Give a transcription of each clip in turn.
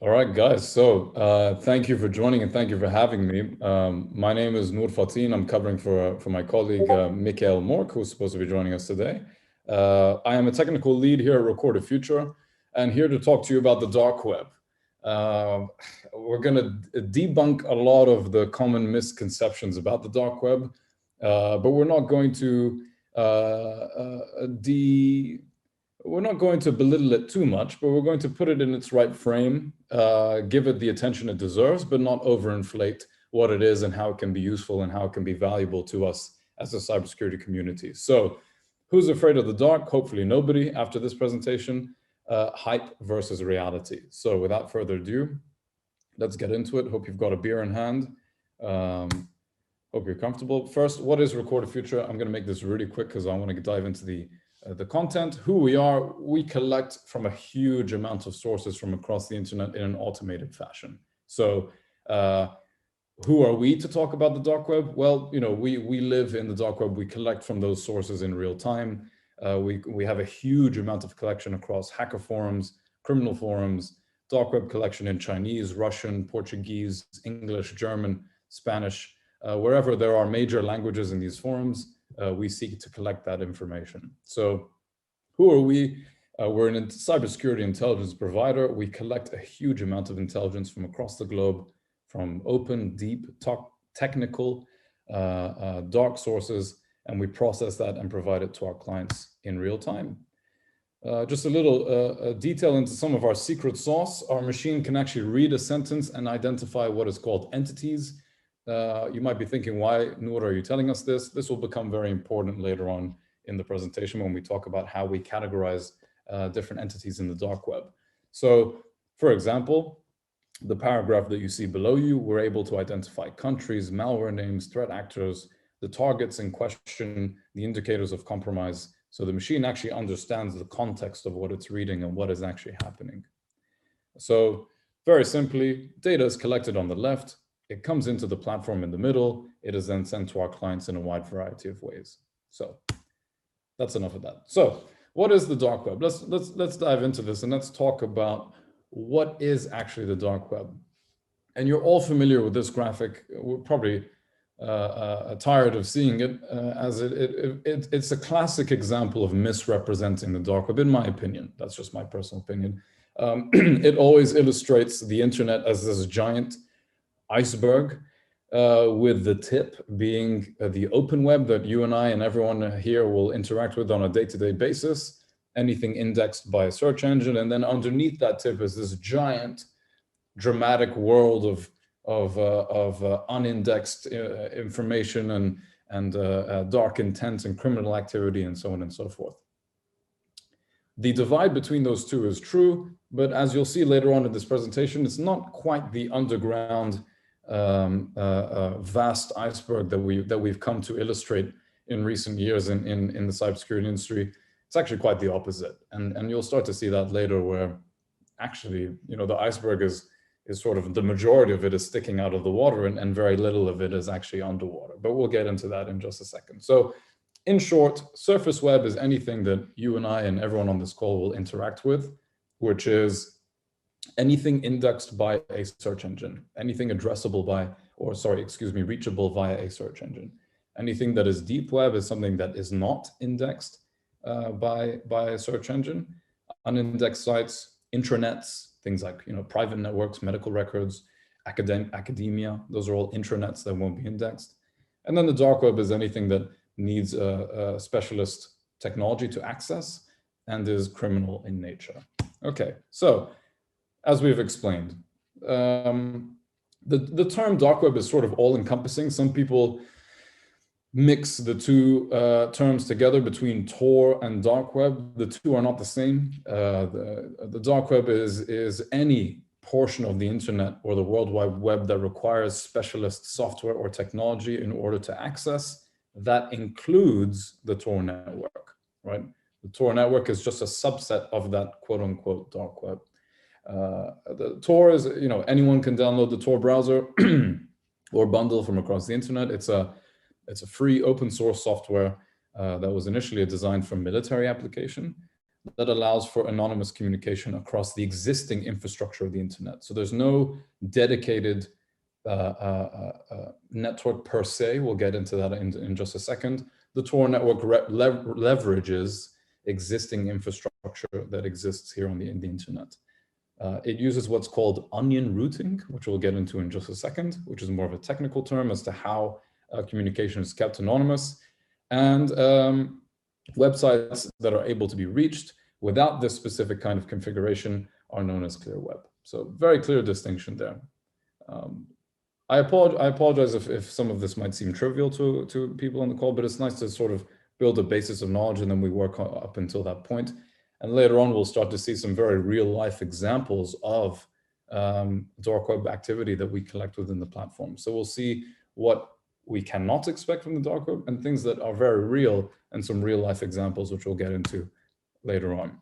All right, guys. So thank you for joining and thank you for having me. My name is Nour Fateen. I'm covering for my colleague, Mikhail Mork, who's supposed to be joining us today. I am a technical lead here at Record a Future and here to talk to you about the dark web. We're going to debunk a lot of the common misconceptions about the dark web, but we're not going to we're not going to belittle it too much, but we're going to put it in its right frame, give it the attention it deserves, but not overinflate what it is and how it can be useful and how it can be valuable to us as a cybersecurity community. So who's afraid of the dark? Hopefully nobody after this presentation. Hype versus reality. So without further ado, let's get into it. Hope you've got a beer in hand. Hope you're comfortable. First, what is Record a Future? I'm going to make this really quick because I want to dive into the content. Who we are, we collect from a huge amount of sources from across the internet in an automated fashion. So who are we to talk about the dark web? Well, you know, we live in the dark web. We collect from those sources in real time. We have a huge amount of collection across hacker forums, criminal forums, dark web collection in Chinese, Russian, Portuguese, English, German, Spanish, wherever there are major languages in these forums. We seek to collect that information. So who are we? We're a cybersecurity intelligence provider. We collect a huge amount of intelligence from across the globe, from open, deep, technical, dark sources, and we process that and provide it to our clients in real time. Just a little detail into some of our secret sauce. Our machine can actually read a sentence and identify what is called entities. You might be thinking, why, Nour, are you telling us this? This will become very important later on in the presentation when we talk about how we categorize different entities in the dark web. So, for example, the paragraph that you see below you, we're able to identify countries, malware names, threat actors, the targets in question, the indicators of compromise. So the machine actually understands the context of what it's reading and what is actually happening. So very simply, data is collected on the left. It comes into the platform in the middle. It is then sent to our clients in a wide variety of ways. So that's enough of that. So what is the dark web? Let's dive into this and let's talk about what is actually the dark web. And you're all familiar with this graphic. We're probably tired of seeing it as it's a classic example of misrepresenting the dark web, in my opinion. That's just my personal opinion. It always illustrates the internet as this giant iceberg with the tip being the open web that you and I and everyone here will interact with on a day-to-day basis, anything indexed by a search engine. And then underneath that tip is this giant dramatic world of unindexed information and dark intent and criminal activity and so on and so forth. The divide between those two is true, but as you'll see later on in this presentation, it's not quite the underground vast iceberg that we've come to illustrate in recent years in the cybersecurity industry. It's actually quite the opposite, and you'll start to see that later, where actually, you know, the iceberg is sort of the majority of it is sticking out of the water, and very little of it is actually underwater. But we'll get into that in just a second. So, in short, surface web is anything that you and I and everyone on this call will interact with, which is anything indexed by a search engine, anything addressable by, or sorry, excuse me, reachable via a search engine. Anything that is deep web is something that is not indexed by a search engine. Unindexed sites, intranets, things like, you know, private networks, medical records, academia, those are all intranets that won't be indexed. And then the dark web is anything that needs a specialist technology to access and is criminal in nature. Okay, so as we've explained, the term dark web is sort of all-encompassing. Some people mix the two terms together between Tor and dark web. The two are not the same. The dark web is any portion of the internet or the World Wide Web that requires specialist software or technology in order to access. That includes the Tor network, right? The Tor network is just a subset of that quote-unquote dark web. The Tor is, you know, anyone can download the Tor browser or bundle from across the internet. It's a free open source software that was initially designed for military application. that allows for anonymous communication across the existing infrastructure of the internet. So there's no dedicated network per se. We'll get into that in just a second. The Tor network leverages existing infrastructure that exists here on the internet. It uses what's called onion routing, which we'll get into in just a second, which is more of a technical term as to how communication is kept anonymous. And websites that are able to be reached without this specific kind of configuration are known as clear web. So very clear distinction there. I apologize if some of this might seem trivial to people on the call, but it's nice to sort of build a basis of knowledge and then we work up until that point. And later on, we'll start to see some very real life examples of dark web activity that we collect within the platform. So we'll see what we cannot expect from the dark web and things that are very real and some real life examples, which we'll get into later on.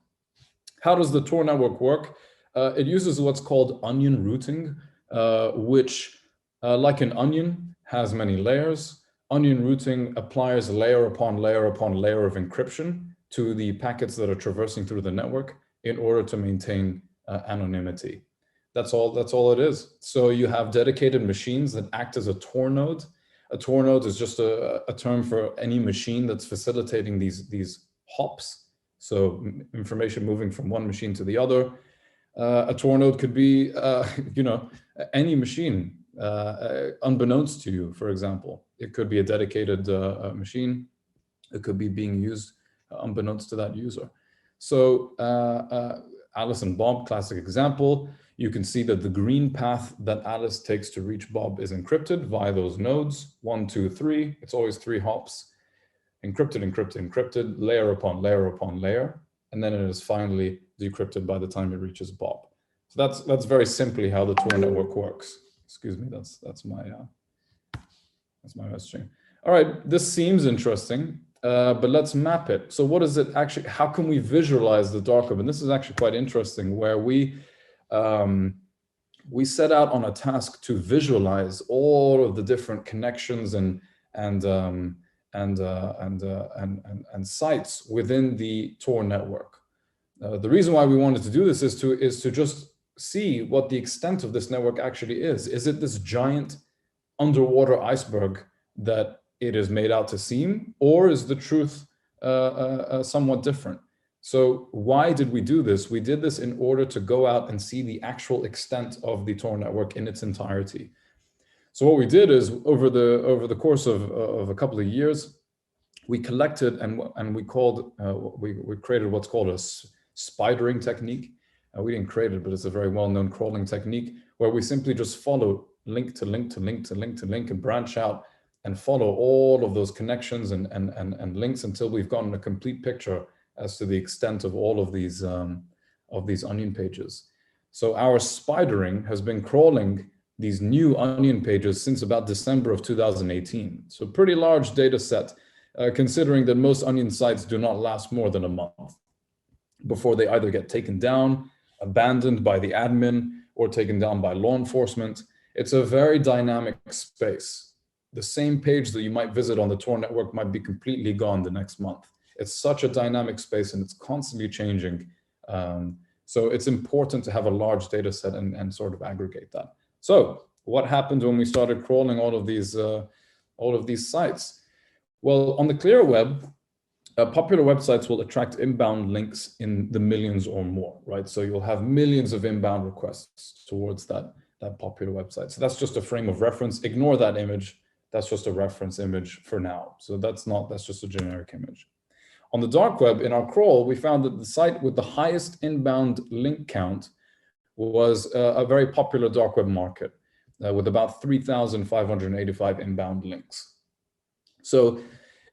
How does the Tor network work? It uses what's called onion routing, which like an onion has many layers. Onion routing applies layer upon layer upon layer of encryption to the packets that are traversing through the network in order to maintain anonymity. That's all it is. So you have dedicated machines that act as a Tor node. A Tor node is just a term for any machine that's facilitating these hops. So information moving from one machine to the other. A Tor node could be, any machine, unbeknownst to you, for example. It could be a dedicated machine. It could be being used unbeknownst to that user. So Alice and Bob, classic example. You can see that the green path that Alice takes to reach Bob is encrypted via those nodes, 1, 2, 3. It's always 3 hops, encrypted, encrypted, encrypted, layer upon layer upon layer. And then it is finally decrypted by the time it reaches Bob. So that's very simply how the Tor network works. Excuse me, that's my messaging. All right, this seems interesting, but let's map it. So what is it actually, how can we visualize the dark web? And this is actually quite interesting, where we set out on a task to visualize all of the different connections and sites within the Tor network. The reason why we wanted to do this is to just see what the extent of this network actually is. Is it this giant underwater iceberg that it is made out to seem, or is the truth somewhat different? So why did we do this? We did this in order to go out and see the actual extent of the Tor network in its entirety. So what we did is over the course of a couple of years, we collected and we created what's called a spidering technique. We didn't create it, but it's a very well-known crawling technique where we simply just follow link to link to link to link to link and branch out and follow all of those connections and links until we've gotten a complete picture as to the extent of all of these onion pages. So our spidering has been crawling these new onion pages since about December of 2018. So pretty large data set, considering that most onion sites do not last more than a month before they either get taken down, abandoned by the admin, or taken down by law enforcement. It's a very dynamic space. The same page that you might visit on the Tor network might be completely gone the next month. It's such a dynamic space and it's constantly changing. So it's important to have a large data set and sort of aggregate that. So what happened when we started crawling all of these sites? Well, on the clear web, popular websites will attract inbound links in the millions or more, right? So you'll have millions of inbound requests towards that popular website. So that's just a frame of reference. Ignore that image. That's just a reference image for now. So that's just a generic image. On the dark web, in our crawl, we found that the site with the highest inbound link count was a very popular dark web market with about 3,585 inbound links. So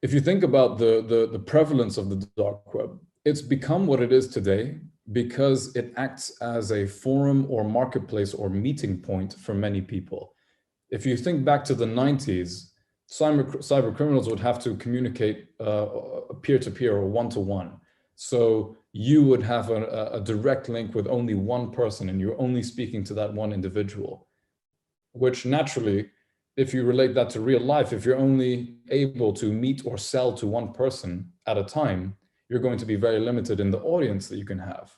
if you think about the prevalence of the dark web, it's become what it is today because it acts as a forum or marketplace or meeting point for many people. If you think back to the 90s, cyber criminals would have to communicate peer-to-peer or one-to-one. So you would have a direct link with only one person and you're only speaking to that one individual, which naturally, if you relate that to real life, if you're only able to meet or sell to one person at a time, you're going to be very limited in the audience that you can have.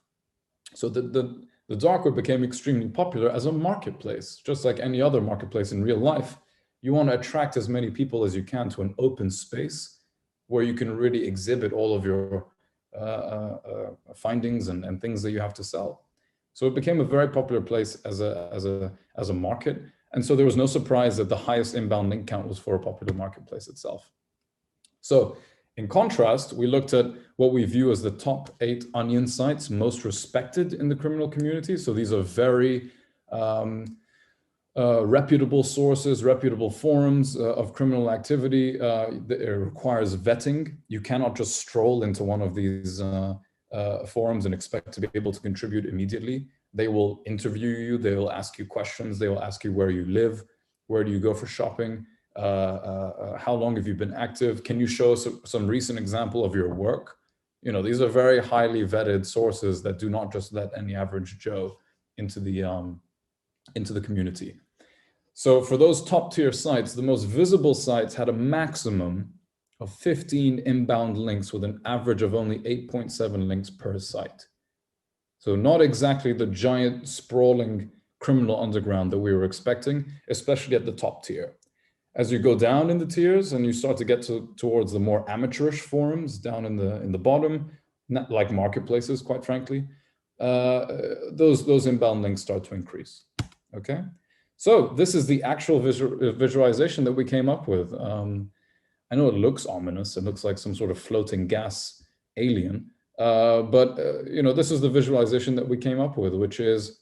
So the dark web became extremely popular as a marketplace, just like any other marketplace in real life. You want to attract as many people as you can to an open space where you can really exhibit all of your findings and things that you have to sell. So it became a very popular place as a market. And so there was no surprise that the highest inbound link count was for a popular marketplace itself. So in contrast, we looked at what we view as the top 8 onion sites most respected in the criminal community. So these are very reputable sources, reputable forums of criminal activity. It requires vetting. You cannot just stroll into one of these forums and expect to be able to contribute immediately. They will interview you, they will ask you questions, they will ask you where you live, where do you go for shopping, how long have you been active, can you show some recent example of your work? You know, these are very highly vetted sources that do not just let any average Joe into the community. So for those top tier sites, the most visible sites had a maximum of 15 inbound links with an average of only 8.7 links per site. So not exactly the giant sprawling criminal underground that we were expecting, especially at the top tier. As you go down in the tiers and you start to get towards the more amateurish forums down in the bottom, not like marketplaces, quite frankly, those inbound links start to increase. Okay, so this is the actual visualization that we came up with. I know it looks ominous. It looks like some sort of floating gas alien. But you know, this is the visualization that we came up with, which is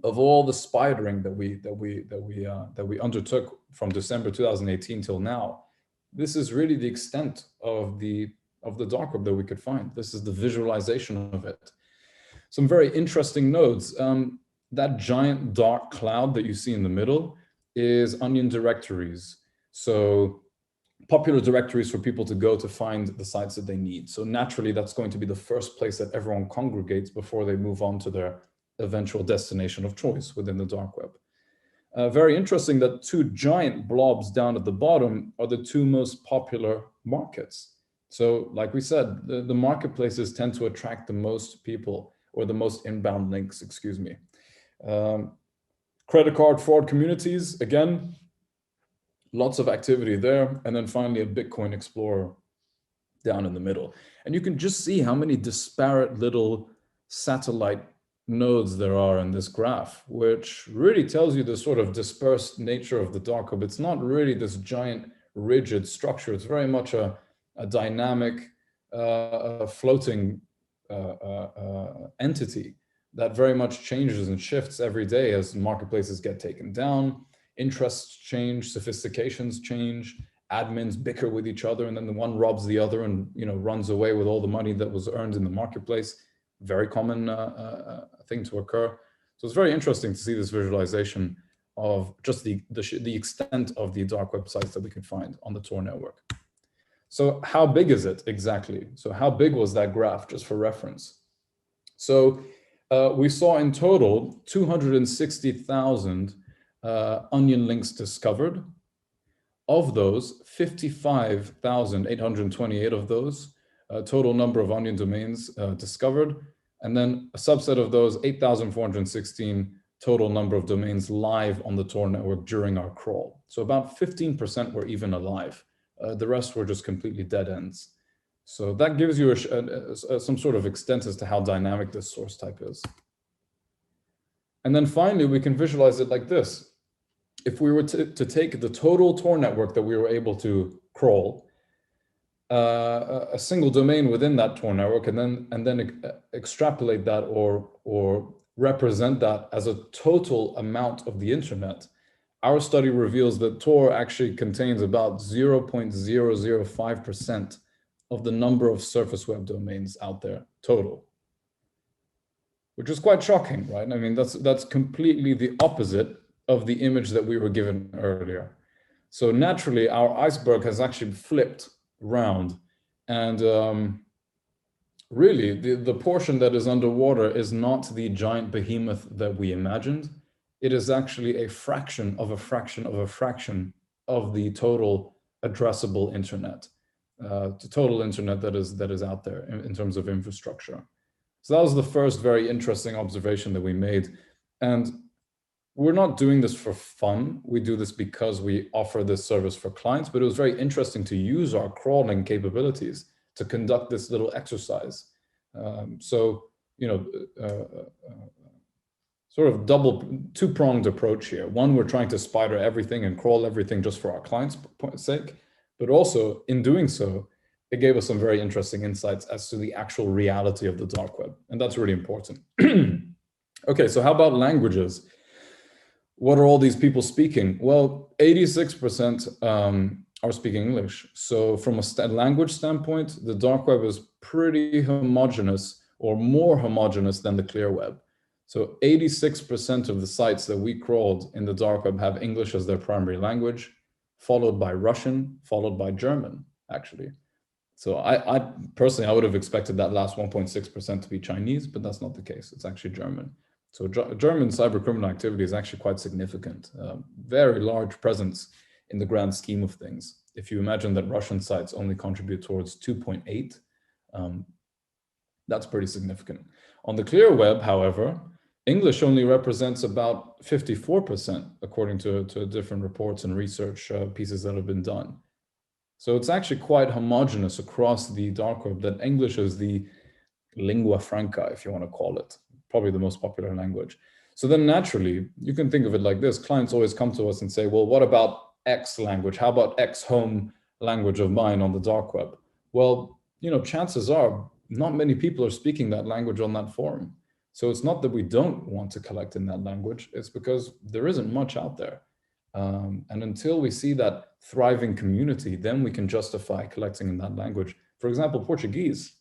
of all the spidering that we undertook from December 2018 till now. This is really the extent of the dark web that we could find. This is the visualization of it. Some very interesting nodes. That giant dark cloud that you see in the middle is onion directories. So popular directories for people to go to find the sites that they need. So naturally, that's going to be the first place that everyone congregates before they move on to their eventual destination of choice within the dark web. Very interesting that 2 giant blobs down at the bottom are the 2 most popular markets. So like we said, the marketplaces tend to attract the most people, or the most inbound links, excuse me. Credit card fraud communities, again, lots of activity there. And then finally, a Bitcoin Explorer down in the middle. And you can just see how many disparate little satellite nodes there are in this graph, which really tells you the sort of dispersed nature of the dark web. It's not really this giant rigid structure. It's very much a dynamic, floating entity that very much changes and shifts every day as marketplaces get taken down. Interests change, sophistications change, admins bicker with each other, and then the one robs the other and, you know, runs away with all the money that was earned in the marketplace. Very common thing to occur. So it's very interesting to see this visualization of just the extent of the dark websites that we can find on the Tor network. So how big is it exactly? So how big was that graph, just for reference? So we saw in total 260,000 onion links discovered. Of those, 55,828 of those, total number of onion domains discovered. And then a subset of those, 8,416 total number of domains live on the Tor network during our crawl. So about 15% were even alive. The rest were just completely dead ends. So that gives you some sort of extent as to how dynamic this source type is. And then finally, we can visualize it like this. If we were to take the total Tor network that we were able to crawl, a single domain within that Tor network, and then extrapolate that or represent that as a total amount of the internet, our study reveals that Tor actually contains about 0.005% of the number of surface web domains out there total, which is quite shocking, right? I mean, that's completely the opposite of the image that we were given earlier. So naturally, our iceberg has actually flipped round, and really the portion that is underwater is not the giant behemoth that we imagined. It is actually a fraction of a fraction of a fraction of the total addressable internet. the total internet that is out there in terms of infrastructure. So that was the first very interesting observation that we made. And we're not doing this for fun. We do this because we offer this service for clients, but it was very interesting to use our crawling capabilities to conduct this little exercise. So, you know, sort of two-pronged approach here. One, we're trying to spider everything and crawl everything just for our clients' sake, but also in doing so, it gave us some very interesting insights as to the actual reality of the dark web. And that's really important. Okay, so how about languages? What are all these people speaking? Well, 86% are speaking English. So from a language standpoint, the dark web is pretty homogeneous, or more homogeneous than the clear web. So 86% of the sites that we crawled in the dark web have English as their primary language, followed by Russian, followed by German, actually. So I personally would have expected that last 1.6% to be Chinese, but that's not the case. It's actually German. So German cybercriminal activity is actually quite significant, very large presence in the grand scheme of things. If you imagine that Russian sites only contribute towards 2.8, that's pretty significant. On the clear web, however, English only represents about 54%, according to different reports and research pieces that have been done. So it's actually quite homogeneous across the dark web, that English is the lingua franca, if you want to call it, probably the most popular language. So then naturally, you can think of it like this. Clients always come to us and say, well, what about X language? How about X home language of mine on the dark web? Well, you know, chances are not many people are speaking that language on that forum. So it's not that we don't want to collect in that language, it's because there isn't much out there. And until we see that thriving community, then we can justify collecting in that language. For example, Portuguese.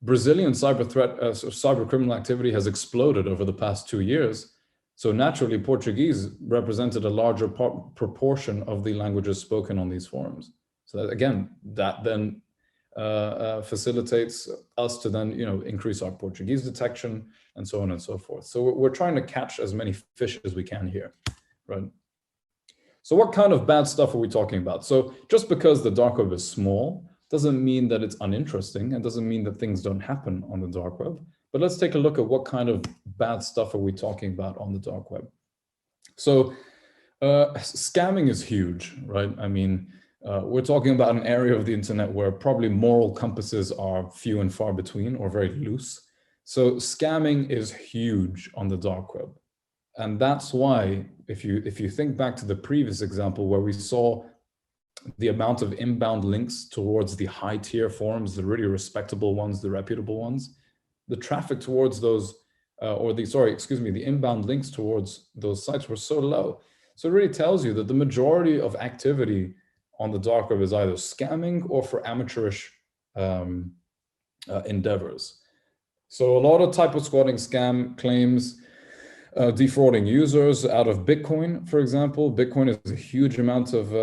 Brazilian cyber criminal activity has exploded over the past 2 years. So naturally, Portuguese represented a larger proportion of the languages spoken on these forums. So that, again, that then facilitates us to then, you know, increase our Portuguese detection and so on and so forth. So we're trying to catch as many fish as we can here, right? So what kind of bad stuff are we talking about? So just because the dark web is small doesn't mean that it's uninteresting, and doesn't mean that things don't happen on the dark web. But let's take a look at what kind of bad stuff are we talking about on the dark web. So scamming is huge, right? I mean, we're talking about an area of the internet where probably moral compasses are few and far between, or very loose. So scamming is huge on the dark web. And that's why, if you think back to the previous example where we saw the amount of inbound links towards the high tier forums, the really respectable ones, the reputable ones, the traffic towards those, the inbound links towards those sites were so low. So it really tells you that the majority of activity on the dark web is either scamming or for amateurish endeavors. So a lot of typo squatting scam claims, defrauding users out of Bitcoin, for example. Bitcoin is a huge amount of,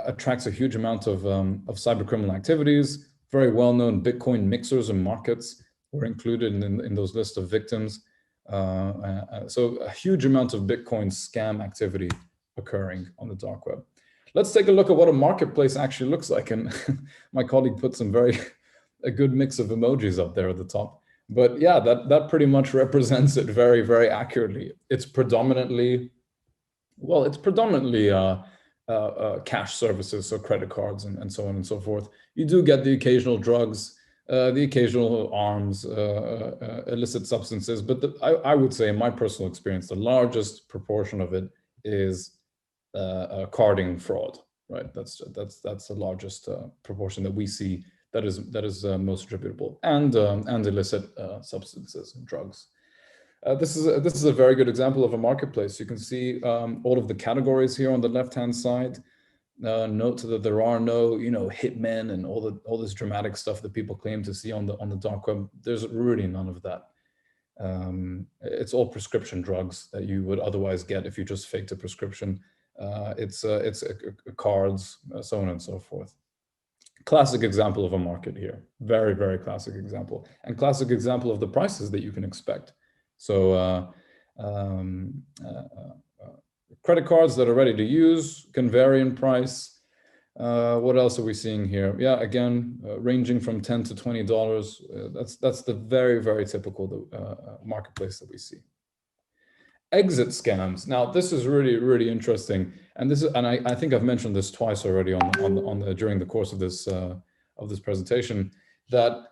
attracts a huge amount of cyber criminal activities. Very well-known Bitcoin mixers and markets were included in those lists of victims. So a huge amount of Bitcoin scam activity occurring on the dark web. Let's take a look at what a marketplace actually looks like. And my colleague put some a good mix of emojis up there at the top. But yeah, that pretty much represents it very, very accurately. It's predominantly cash services, so credit cards and so on and so forth. You do get the occasional drugs, the occasional arms, illicit substances, but I would say, in my personal experience, the largest proportion of it is carding fraud, right? That's the largest proportion that we see that is most attributable, and illicit substances and drugs. This is a very good example of a marketplace. You can see all of the categories here on the left-hand side. Note that there are no, hitmen and all this dramatic stuff that people claim to see on the dark web. There's really none of that. It's all prescription drugs that you would otherwise get if you just faked a prescription. It's cards, so on and so forth. Classic example of a market here. Very, very classic example, and classic example of the prices that you can expect. So credit cards that are ready to use can vary in price. What else are we seeing here? Yeah, again, ranging from $10 to $20. That's the very, very typical marketplace that we see. Exit scams. Now, this is really, really interesting, and I think I've mentioned this twice already during the course of this presentation, that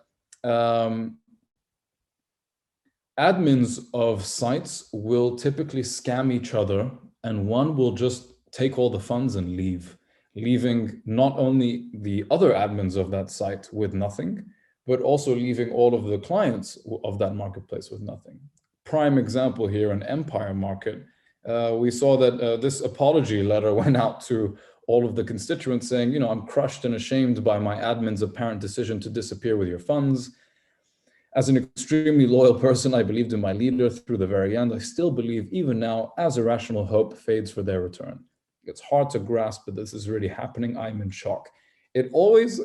admins of sites will typically scam each other, and one will just take all the funds and leave, leaving not only the other admins of that site with nothing, but also leaving all of the clients of that marketplace with nothing. Prime example here in Empire Market, we saw that this apology letter went out to all of the constituents saying, you know, I'm crushed and ashamed by my admin's apparent decision to disappear with your funds. As an extremely loyal person, I believed in my leader through the very end. I still believe even now, as irrational hope fades for their return. It's hard to grasp, but this is really happening. I'm in shock. It always,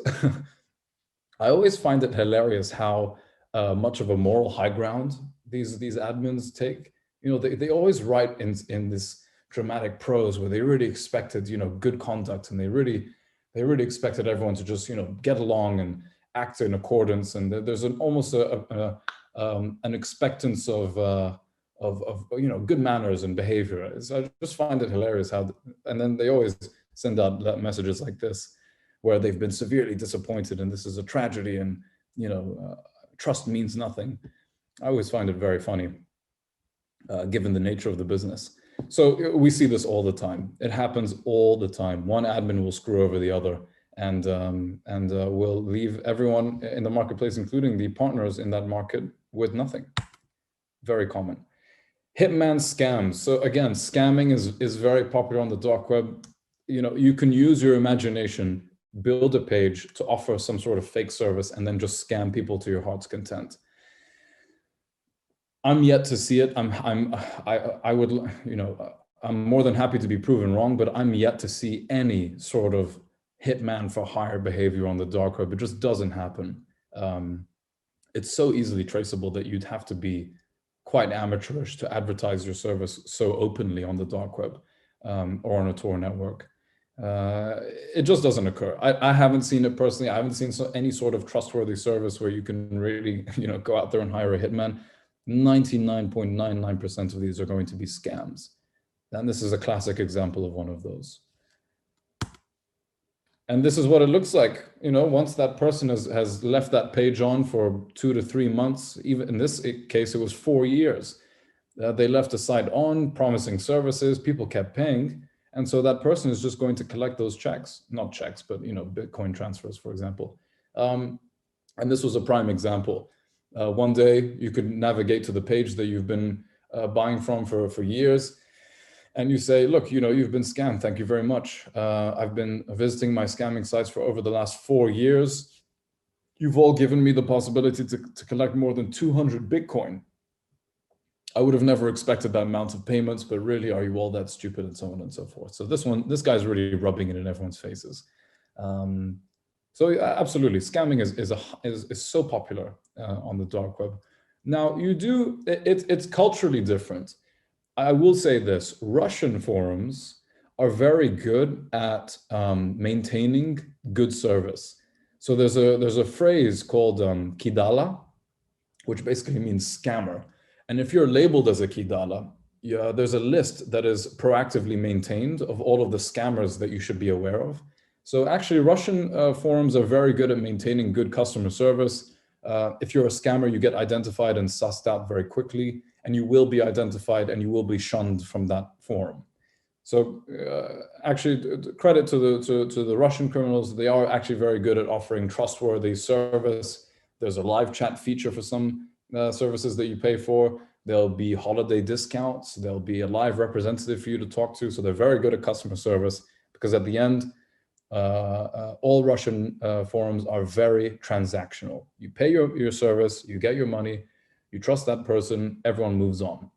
I always find it hilarious how much of a moral high ground these admins take. You know, they always write in this dramatic prose where they really expected, you know, good conduct, and they really expected everyone to just, you know, get along and act in accordance. And there's almost an expectance of you know, good manners and behavior. So I just find it hilarious how, and then they always send out messages like this, where they've been severely disappointed and this is a tragedy, and you know, trust means nothing. I always find it very funny, given the nature of the business. So we see this all the time. It happens all the time. One admin will screw over the other, and will leave everyone in the marketplace, including the partners in that market, with nothing. Very common. Hitman scams. So again, scamming is very popular on the dark web. You know, you can use your imagination, build a page to offer some sort of fake service, and then just scam people to your heart's content. I'm yet to see it. I would, you know, I'm more than happy to be proven wrong, but I'm yet to see any sort of hitman for hire behavior on the dark web. It just doesn't happen. It's so easily traceable that you'd have to be quite amateurish to advertise your service so openly on the dark web, or on a Tor network. It just doesn't occur. I haven't seen it personally. I haven't seen any sort of trustworthy service where you can really, you know, go out there and hire a hitman. 99.99% of these are going to be scams. And this is a classic example of one of those. And this is what it looks like, you know, once that person has left that page on for 2 to 3 months. Even in this case, it was 4 years. They left the site on, promising services, people kept paying. And so that person is just going to collect those checks, not checks, but, you know, Bitcoin transfers, for example. And this was a prime example. One day you could navigate to the page that you've been buying from for years. And you say, look, you know, you've been scammed. Thank you very much. I've been visiting my scamming sites for over the last 4 years. You've all given me the possibility to collect more than 200 Bitcoin. I would have never expected that amount of payments, but really, are you all that stupid, and so on and so forth. So this guy's really rubbing it in everyone's faces. So absolutely, scamming is so popular on the dark web. Now it's culturally different. I will say this: Russian forums are very good at maintaining good service. So there's a phrase called kidala, which basically means scammer. And if you're labeled as a kidala, there's a list that is proactively maintained of all of the scammers that you should be aware of. So actually, Russian forums are very good at maintaining good customer service. If you're a scammer, you get identified and sussed out very quickly, and you will be identified and you will be shunned from that forum. So actually, credit to the Russian criminals. They are actually very good at offering trustworthy service. There's a live chat feature for some services that you pay for. There'll be holiday discounts. There'll be a live representative for you to talk to. So they're very good at customer service, because at the end, all Russian forums are very transactional. You pay your service, you get your money, you trust that person, everyone moves on.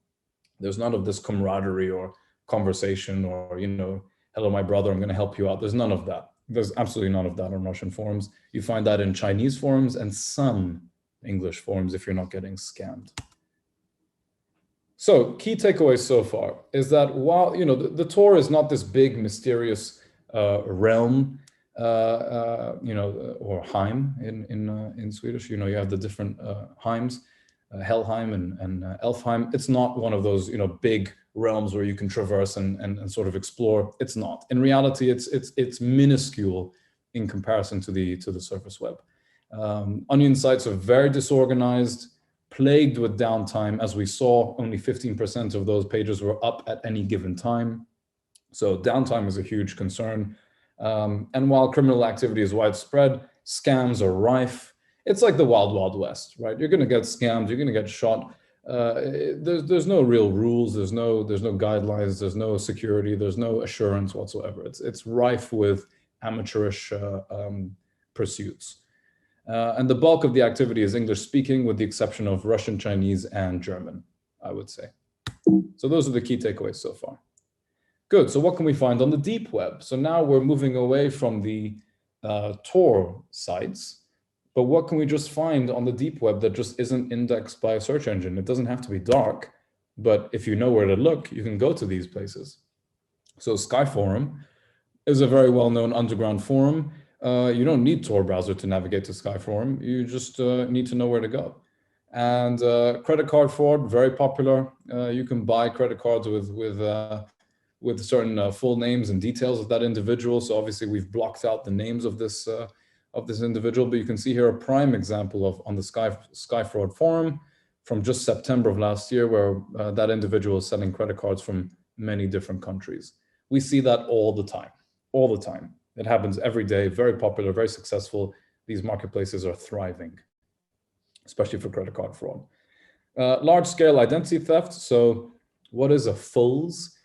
There's none of this camaraderie or conversation or, you know, hello, my brother, I'm going to help you out. There's none of that. There's absolutely none of that on Russian forums. You find that in Chinese forums and some English forums if you're not getting scammed. So key takeaways so far is that while, you know, the Tor is not this big mysterious realm, or Heim in Swedish. You have the different Heims, Helheim and Elfheim. It's not one of those big realms where you can traverse and sort of explore. It's not. In reality, it's minuscule in comparison to the surface web. Onion sites are very disorganized, plagued with downtime. As we saw, only 15% of those pages were up at any given time. So downtime is a huge concern. And while criminal activity is widespread, scams are rife. It's like the wild, wild west, right? You're going to get scammed. You're going to get shot. There's no real rules. There's no guidelines. There's no security. There's no assurance whatsoever. It's rife with amateurish pursuits. And the bulk of the activity is English speaking, with the exception of Russian, Chinese, and German, I would say. So those are the key takeaways so far. Good. So what can we find on the deep web? So now we're moving away from the Tor sites, but what can we just find on the deep web that just isn't indexed by a search engine? It doesn't have to be dark, but if you know where to look, you can go to these places. So Sky Forum is a very well-known underground forum. You don't need Tor browser to navigate to Sky Forum. You just need to know where to go. And credit card fraud, very popular. You can buy credit cards with certain full names and details of that individual. So obviously we've blocked out the names of this individual, but you can see here a prime example on the Sky Fraud forum from just September of last year, where that individual is selling credit cards from many different countries. We see that all the time. It happens every day, very popular, very successful. These marketplaces are thriving, especially for credit card fraud. Large scale identity theft. So what is a FULS?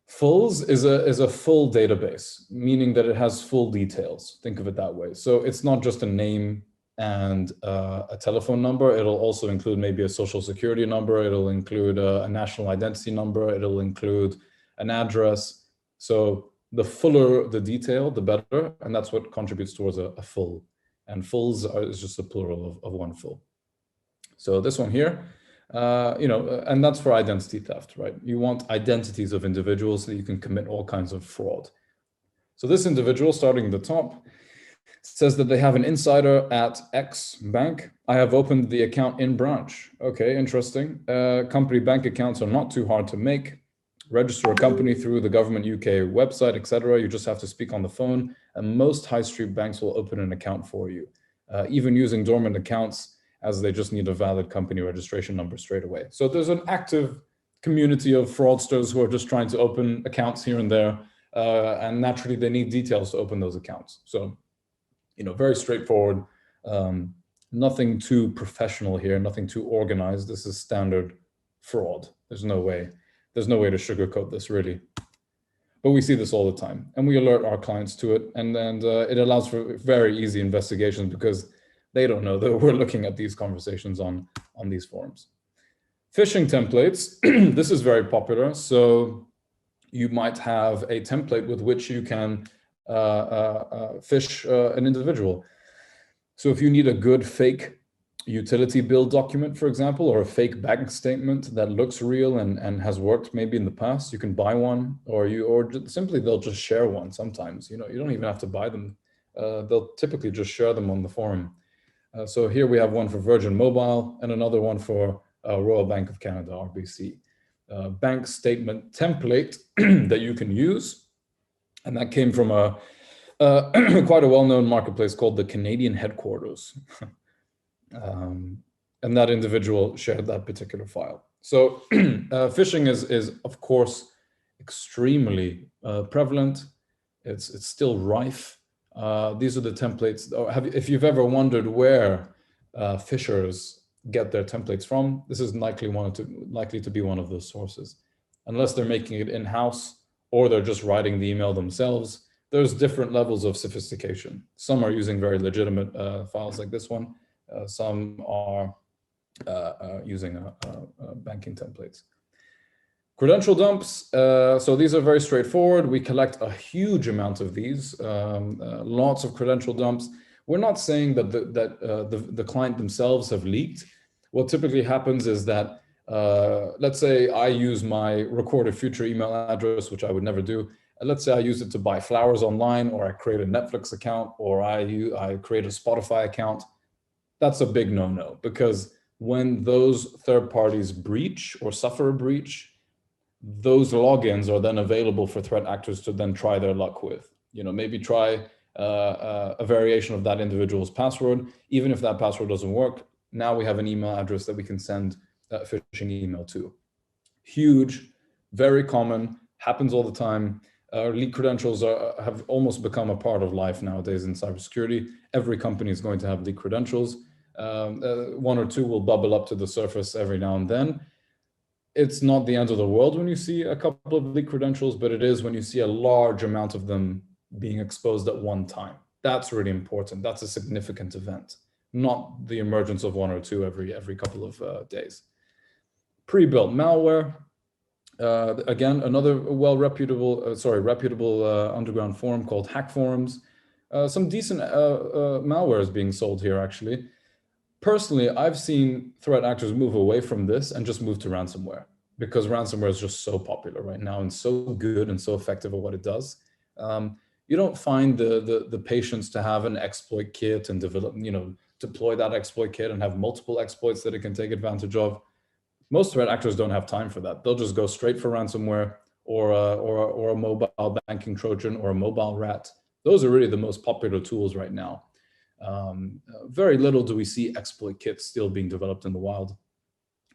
FULS is a full database, meaning that it has full details. Think of it that way. So it's not just a name and a telephone number. It'll also include maybe a social security number. It'll include a national identity number. It'll include an address. So the fuller the detail, the better. And that's what contributes towards a full. And FULS is just a plural of one full. So this one here, and that's for identity theft, right? You want identities of individuals so that you can commit all kinds of fraud. So this individual, starting at the top, says that they have an insider at X bank. I have opened the account in branch. Okay, interesting. Company bank accounts are not too hard to make. Register a company through the government UK website, etc. You just have to speak on the phone, and most high street banks will open an account for you, even using dormant accounts, as they just need a valid company registration number straight away. So there's an active community of fraudsters who are just trying to open accounts here and there, and naturally they need details to open those accounts. So, very straightforward, nothing too professional here, nothing too organized. This is standard fraud. There's no way to sugarcoat this, really. But we see this all the time, and we alert our clients to it, and it allows for very easy investigations because they don't know that we're looking at these conversations on these forums. Phishing templates, this is very popular. So you might have a template with which you can phish an individual. So if you need a good fake utility bill document, for example, or a fake bank statement that looks real and has worked maybe in the past, you can buy one, or simply they'll just share one sometimes. You don't even have to buy them. They'll typically just share them on the forum. So here we have one for Virgin Mobile and another one for Royal Bank of Canada, RBC. Bank statement template that you can use. And that came from quite a well-known marketplace called the Canadian Headquarters. And that individual shared that particular file. So phishing is of course, extremely prevalent. It's still rife. These are the templates. If you've ever wondered where phishers get their templates from, this is likely to be one of those sources. Unless they're making it in-house or they're just writing the email themselves, there's different levels of sophistication. Some are using very legitimate files like this one. Some are using banking templates. Credential dumps, so these are very straightforward. We collect a huge amount of these, lots of credential dumps. We're not saying that the client themselves have leaked. What typically happens is that, let's say I use my recorded future email address, which I would never do, let's say I use it to buy flowers online, or I create a Netflix account, or I create a Spotify account. That's a big no-no, because when those third parties breach or suffer a breach, those logins are then available for threat actors to then try their luck with. Maybe try a variation of that individual's password. Even if that password doesn't work, now we have an email address that we can send a phishing email to. Huge, very common, happens all the time. Leak credentials have almost become a part of life nowadays in cybersecurity. Every company is going to have leak credentials. One or two will bubble up to the surface every now and then. It's not the end of the world when you see a couple of leak credentials, but it is when you see a large amount of them being exposed at one time. That's really important. That's a significant event, not the emergence of one or two every couple of days. Pre-built malware. Again, another reputable underground forum called Hack Forums. Some decent malware is being sold here, actually. Personally, I've seen threat actors move away from this and just move to ransomware, because ransomware is just so popular right now and so good and so effective at what it does. You don't find the patience to have an exploit kit and deploy that exploit kit and have multiple exploits that it can take advantage of. Most threat actors don't have time for that. They'll just go straight for ransomware or a mobile banking Trojan or a mobile rat. Those are really the most popular tools right now. Very little do we see exploit kits still being developed in the wild.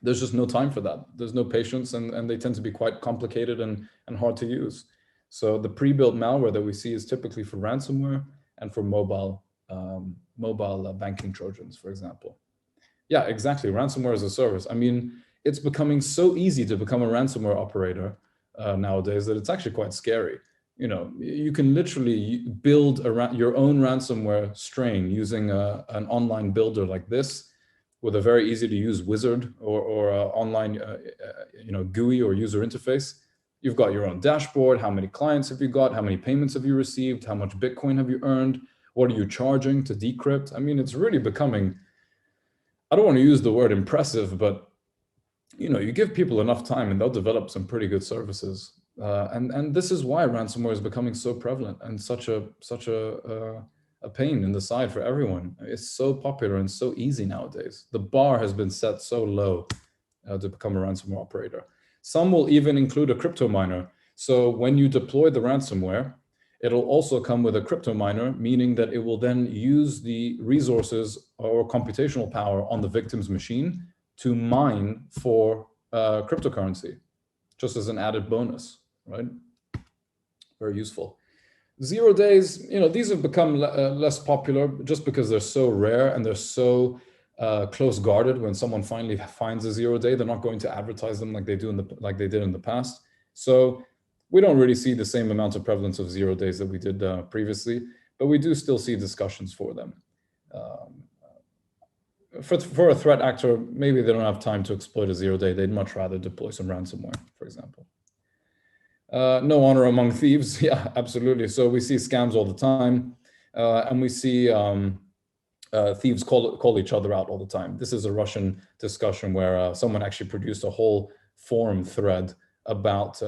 There's just no time for that. There's no patience, and they tend to be quite complicated and hard to use. So the pre-built malware that we see is typically for ransomware and for mobile banking Trojans, for example. Yeah, exactly. Ransomware as a service. I mean, it's becoming so easy to become a ransomware operator nowadays that it's actually quite scary. You can literally build your own ransomware strain using an online builder like this, with a very easy to use wizard or online GUI or user interface. You've got your own dashboard. How many clients have you got? How many payments have you received? How much Bitcoin have you earned? What are you charging to decrypt? I mean, it's really becoming, I don't want to use the word impressive, but you give people enough time and they'll develop some pretty good services. And this is why ransomware is becoming so prevalent and such a pain in the side for everyone. It's so popular and so easy nowadays. The bar has been set so low to become a ransomware operator. Some will even include a crypto miner. So when you deploy the ransomware, it'll also come with a crypto miner, meaning that it will then use the resources or computational power on the victim's machine to mine for cryptocurrency, just as an added bonus, right? Very useful. 0 days, these have become less popular just because they're so rare and they're so close guarded. When someone finally finds a 0 day, they're not going to advertise them like they did in the past. So we don't really see the same amount of prevalence of 0 days that we did previously, but we do still see discussions for them. For a threat actor, maybe they don't have time to exploit a 0 day. They'd much rather deploy some ransomware, for example. No honor among thieves. Yeah, absolutely. So we see scams all the time, and we see thieves call each other out all the time. This is a Russian discussion where someone actually produced a whole forum thread about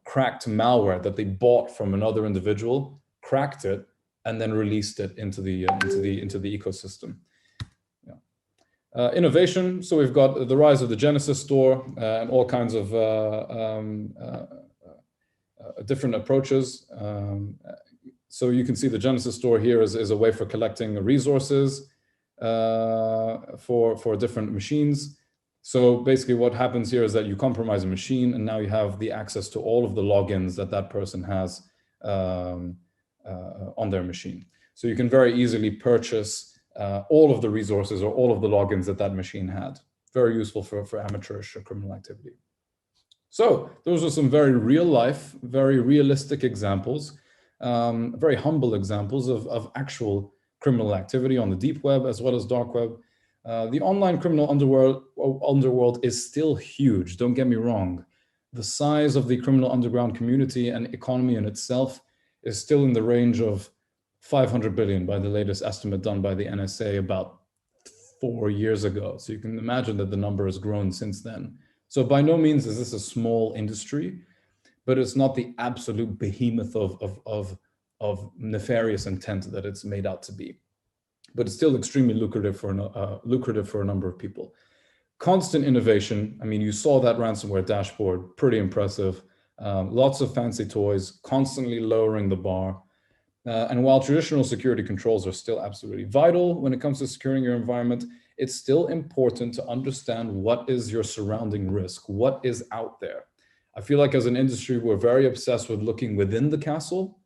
cracked malware that they bought from another individual, cracked it, and then released it into the ecosystem. Yeah. Innovation. So we've got the rise of the Genesis store and all kinds of different approaches. So you can see the Genesis store here is a way for collecting resources for different machines. So basically what happens here is that you compromise a machine and now you have the access to all of the logins that person has on their machine. So you can very easily purchase all of the resources or all of the logins that machine had. Very useful for amateurish criminal activity. So those are some very real life, very realistic examples, very humble examples of actual criminal activity on the deep web as well as dark web. The online criminal underworld is still huge, don't get me wrong. The size of the criminal underground community and economy in itself is still in the range of 500 billion by the latest estimate done by the NSA about 4 years ago. So you can imagine that the number has grown since then. So by no means is this a small industry, but it's not the absolute behemoth of nefarious intent that it's made out to be. But it's still extremely lucrative for a number of people. Constant innovation. I mean, you saw that ransomware dashboard, pretty impressive. Lots of fancy toys, constantly lowering the bar. And while traditional security controls are still absolutely vital when it comes to securing your environment, it's still important to understand what is your surrounding risk, what is out there. I feel like as an industry, we're very obsessed with looking within the castle,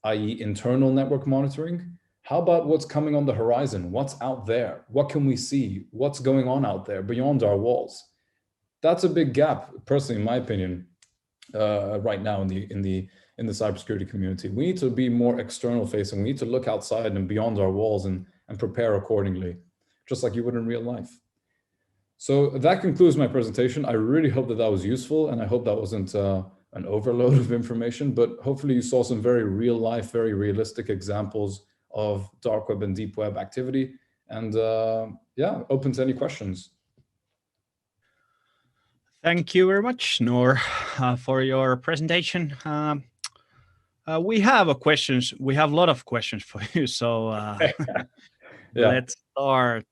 i.e. internal network monitoring. How about what's coming on the horizon? What's out there? What can we see? What's going on out there beyond our walls? That's a big gap, personally, in my opinion, right now in the cybersecurity community. We need to be more external facing. We need to look outside and beyond our walls and prepare accordingly, just like you would in real life. So that concludes my presentation. I really hope that that was useful, and I hope that wasn't an overload of information, but hopefully you saw some very real life, very realistic examples of dark web and deep web activity. And yeah, open to any questions. Thank you very much, Nour, for your presentation. We have a lot of questions for you, so Yeah. Let's start.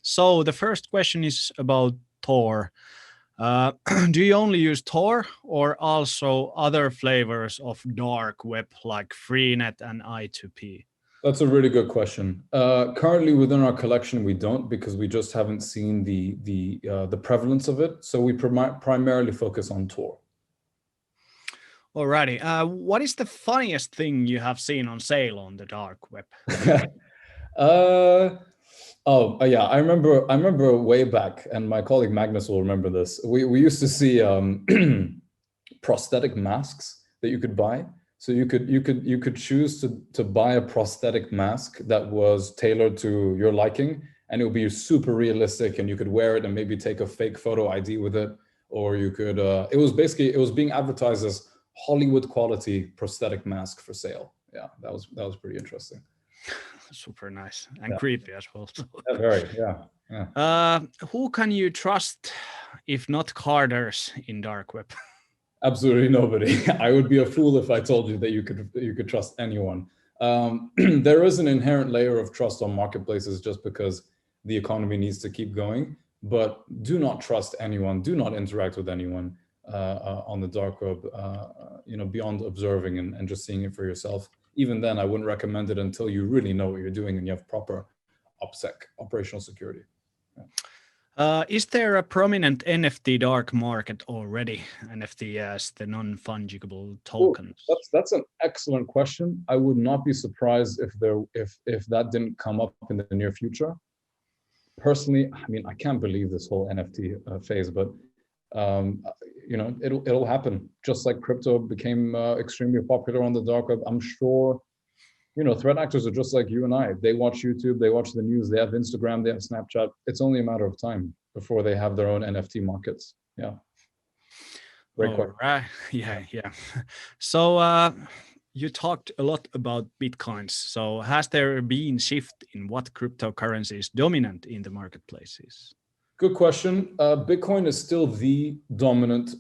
So the first question is about Tor. Do you only use Tor or also other flavors of dark web like Freenet and I2P? That's a really good question. Currently within our collection, we don't, because we just haven't seen the prevalence of it. So we primarily focus on Tor. Alrighty. What is the funniest thing you have seen on sale on the dark web? Yeah, I remember way back, and my colleague Magnus will remember this. We used to see prosthetic masks that you could buy. So you could choose to buy a prosthetic mask that was tailored to your liking, and it would be super realistic, and you could wear it and maybe take a fake photo ID with it, or you could. It was being advertised as Hollywood quality prosthetic mask for sale. Yeah, that was pretty interesting. Super nice and creepy as well. Yeah, very, yeah. Who can you trust if not carders in dark web? Absolutely nobody. I would be a fool if I told you that you could trust anyone. There is an inherent layer of trust on marketplaces just because the economy needs to keep going. But do not trust anyone. Do not interact with anyone on the dark web. Beyond observing and just seeing it for yourself. Even then, I wouldn't recommend it until you really know what you're doing and you have proper OPSEC, operational security. Yeah. Is there a prominent NFT dark market already? NFT as the non-fungible tokens. Ooh, that's an excellent question. I would not be surprised if that didn't come up in the near future. Personally, I mean, I can't believe this whole NFT phase, but it'll happen. Just like crypto became extremely popular on the dark web. I'm sure, threat actors are just like you and I. They watch YouTube, they watch the news, they have Instagram, they have Snapchat. It's only a matter of time before they have their own NFT markets. Yeah. Great question. Right. Yeah. So you talked a lot about Bitcoins. So has there been shift in what cryptocurrency is dominant in the marketplaces? Good question. Bitcoin is still the dominant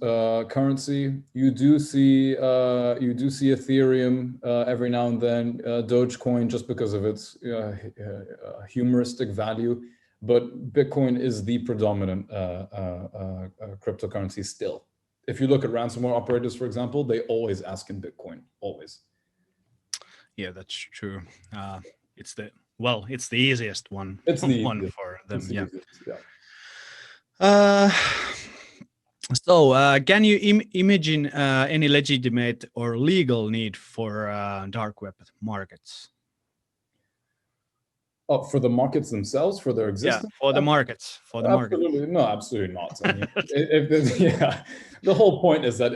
currency. You do see Ethereum every now and then, Dogecoin just because of its humoristic value, but Bitcoin is the predominant cryptocurrency still. If you look at ransomware operators, for example, they always ask in Bitcoin, always. Yeah, that's true. It's the easiest one. It's the one easiest. for them. It's the easiest, yeah. So can you imagine any legitimate or legal need for dark web markets? Oh, for the markets themselves, for their existence? Yeah, for the markets. For the absolutely, no, absolutely not. I mean, the whole point is that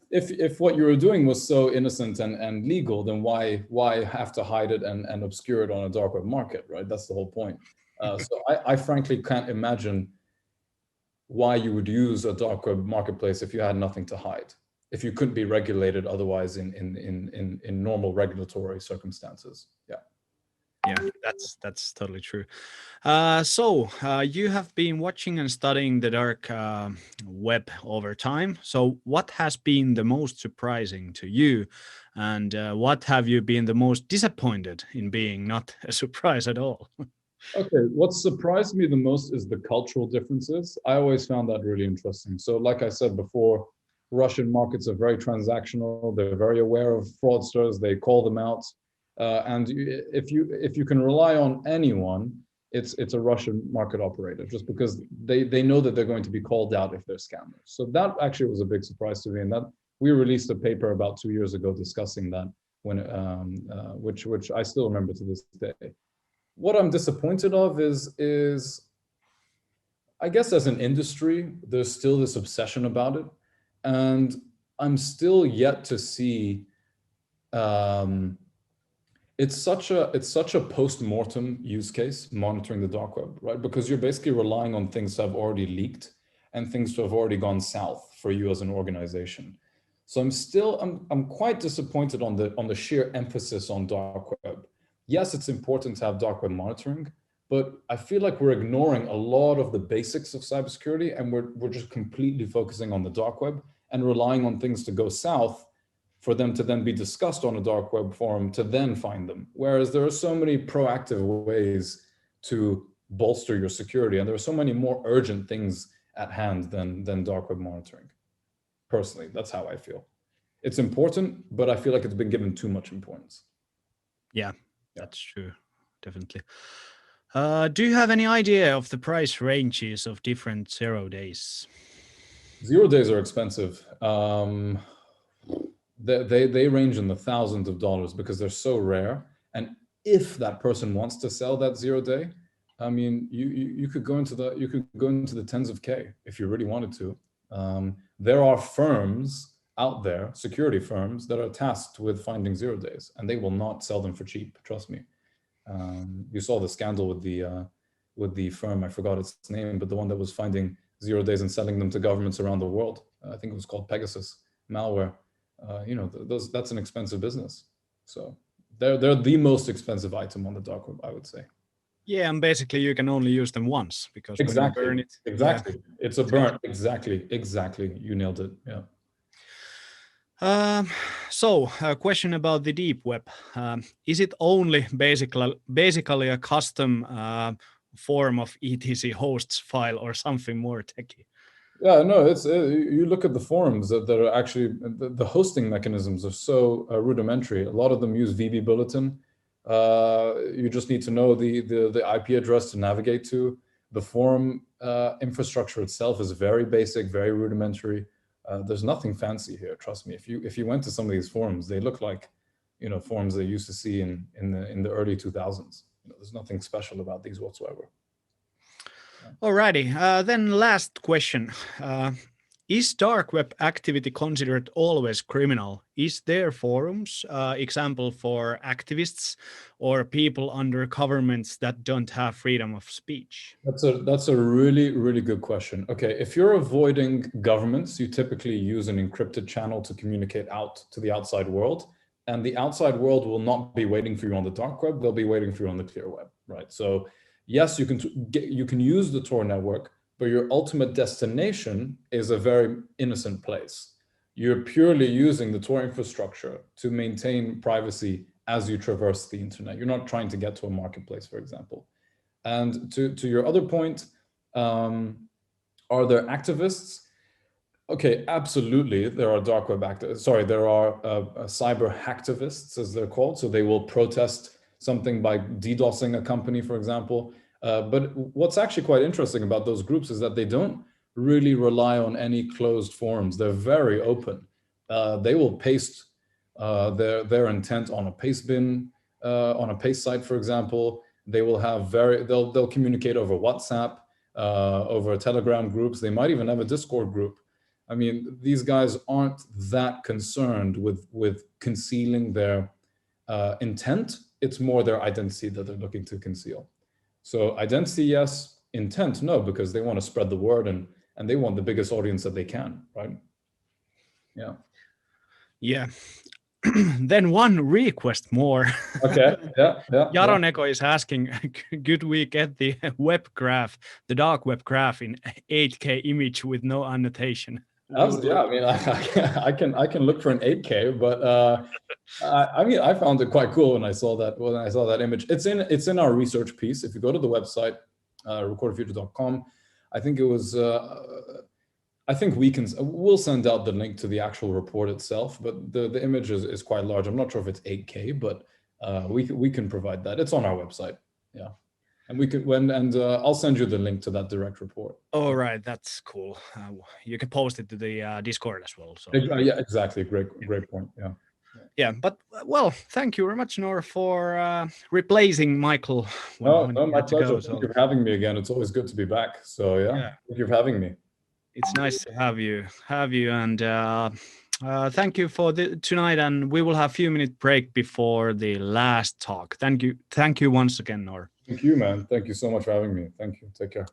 if what you were doing was so innocent and legal, then why have to hide it and obscure it on a dark web market, right? That's the whole point. So I frankly can't imagine why you would use a dark web marketplace if you had nothing to hide, if you couldn't be regulated otherwise in normal regulatory circumstances. Yeah. Yeah, that's totally true. So you have been watching and studying the dark web over time. So what has been the most surprising to you, and what have you been the most disappointed in being not a surprise at all? Okay, what surprised me the most is the cultural differences. I always found that really interesting. So, like I said before, Russian markets are very transactional. They're very aware of fraudsters. They call them out. And if you can rely on anyone, it's a Russian market operator, just because they know that they're going to be called out if they're scammers. So that actually was a big surprise to me, and that we released a paper about 2 years ago discussing that, when which I still remember to this day. What I'm disappointed of is I guess as an industry, there's still this obsession about it, and I'm still yet to see. Um, it's such a post-mortem use case, monitoring the dark web, right? Because you're basically relying on things to have already leaked and things to have already gone south for you as an organization. So I'm quite disappointed on the sheer emphasis on dark web. Yes, it's important to have dark web monitoring, but I feel like we're ignoring a lot of the basics of cybersecurity, and we're just completely focusing on the dark web and relying on things to go south for them to then be discussed on a dark web forum to then find them. Whereas there are so many proactive ways to bolster your security, and there are so many more urgent things at hand than dark web monitoring. Personally, that's how I feel. It's important, but I feel like it's been given too much importance. Yeah, that's true, definitely. Do you have any idea of the price ranges of different 0 days? 0 days are expensive. They range in the thousands of dollars because they're so rare. And if that person wants to sell that 0 day, I mean, you could go into the tens of K if you really wanted to. There are firms out there, security firms, that are tasked with finding 0 days, and they will not sell them for cheap. Trust me. You saw the scandal with the firm, I forgot its name, but the one that was finding 0 days and selling them to governments around the world. I think it was called Pegasus malware. That's an expensive business. So they're the most expensive item on the dark web, I would say. Yeah, and basically you can only use them once, because when you burn it, Exactly. It's a burn. Exactly. You nailed it. Yeah. So a question about the deep web. Is it only basically a custom form of etc hosts file, or something more techy? Yeah, no, it's you look at the forums that are actually the hosting mechanisms are so rudimentary. A lot of them use VB Bulletin. You just need to know the IP address to navigate to. The forum infrastructure itself is very basic, very rudimentary. There's nothing fancy here. Trust me. If you went to some of these forums, they look like, forums they used to see in the early 2000s. There's nothing special about these whatsoever. Alrighty, then last question. Is dark web activity considered always criminal? Is there forums, example for activists or people under governments that don't have freedom of speech? That's a really, really good question. Okay, if you're avoiding governments, you typically use an encrypted channel to communicate out to the outside world. And the outside world will not be waiting for you on the dark web, they'll be waiting for you on the clear web, right? So yes, you can use the Tor network, but your ultimate destination is a very innocent place. You're purely using the Tor infrastructure to maintain privacy as you traverse the internet. You're not trying to get to a marketplace, for example. And to your other point, are there activists? Okay, absolutely. There are dark web activists. Sorry, there are cyber hacktivists, as they're called. So they will protest something by DDoSing a company, for example. But what's actually quite interesting about those groups is that they don't really rely on any closed forums. They're very open. They will paste their intent on a paste bin, on a paste site, for example. They will have they'll communicate over WhatsApp, over Telegram groups. They might even have a Discord group. I mean, these guys aren't that concerned with concealing their intent. It's more their identity that they're looking to conceal. So identity, yes. Intent, no, because they want to spread the word and they want the biggest audience that they can, right? Yeah. Yeah. then one request more. Okay. Yeah. Jaroneko is asking, could we get the web graph, the dark web graph in 8K image with no annotation? Yeah, I mean, I can look for an 8K, but I mean, I found it quite cool when I saw that image. It's in our research piece. If you go to the website, recordedfuture.com, I think it was. I think we'll send out the link to the actual report itself, but the image is quite large. I'm not sure if it's 8K, but we can provide that. It's on our website. Yeah. And I'll send you the link to that direct report. All right, that's cool. You can post it to the Discord as well. So yeah, exactly. Great point. Yeah. Yeah, but well, thank you very much, Nour, for replacing Michael. When my pleasure. Thank you for having me again. It's always good to be back. So yeah. Thank you for having me. It's nice to have you, and thank you for tonight. And we will have a few-minute break before the last talk. Thank you once again, Nour. Thank you, man. Thank you so much for having me. Thank you. Take care.